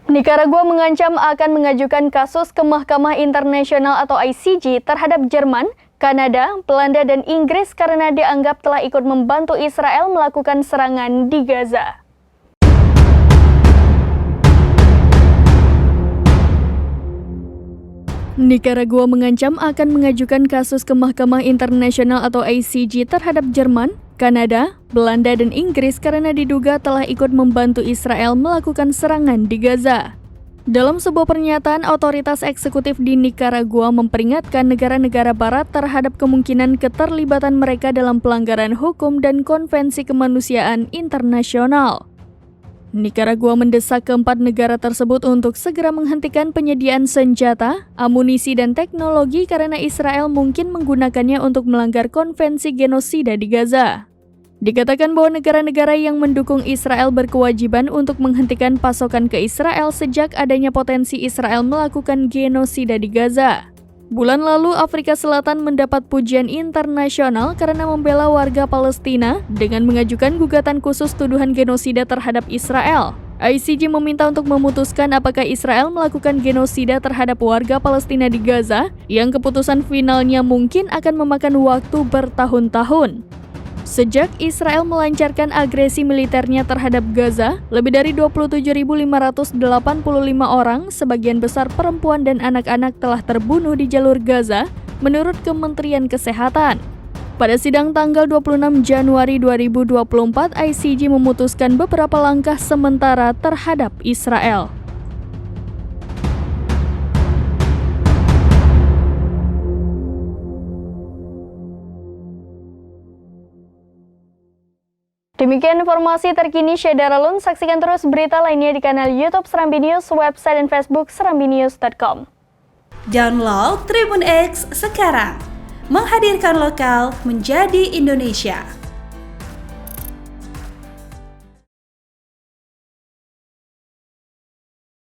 Nikaragua mengancam akan mengajukan kasus ke Mahkamah Internasional atau ICJ terhadap Jerman, Kanada, Belanda, dan Inggris karena dianggap telah ikut membantu Israel melakukan serangan di Gaza. Nikaragua mengancam akan mengajukan kasus ke Mahkamah Internasional atau ICJ terhadap Jerman, Kanada, Belanda, dan Inggris karena diduga telah ikut membantu Israel melakukan serangan di Gaza. Dalam sebuah pernyataan, otoritas eksekutif di Nikaragua memperingatkan negara-negara barat terhadap kemungkinan keterlibatan mereka dalam pelanggaran hukum dan konvensi kemanusiaan internasional. Nikaragua mendesak keempat negara tersebut untuk segera menghentikan penyediaan senjata, amunisi, dan teknologi karena Israel mungkin menggunakannya untuk melanggar konvensi genosida di Gaza. Dikatakan bahwa negara-negara yang mendukung Israel berkewajiban untuk menghentikan pasokan ke Israel sejak adanya potensi Israel melakukan genosida di Gaza. Bulan lalu, Afrika Selatan mendapat pujian internasional karena membela warga Palestina dengan mengajukan gugatan khusus tuduhan genosida terhadap Israel. ICJ meminta untuk memutuskan apakah Israel melakukan genosida terhadap warga Palestina di Gaza, yang keputusan finalnya mungkin akan memakan waktu bertahun-tahun. Sejak Israel melancarkan agresi militernya terhadap Gaza, lebih dari 27.585 orang, sebagian besar perempuan dan anak-anak telah terbunuh di jalur Gaza, menurut Kementerian Kesehatan. Pada sidang tanggal 26 Januari 2024, ICJ memutuskan beberapa langkah sementara terhadap Israel. Demikian informasi terkini Syedaralun. Saksikan terus berita lainnya di kanal YouTube Serambi News, website dan Facebook serambinews.com. Download Tribun X sekarang, menghadirkan lokal menjadi Indonesia.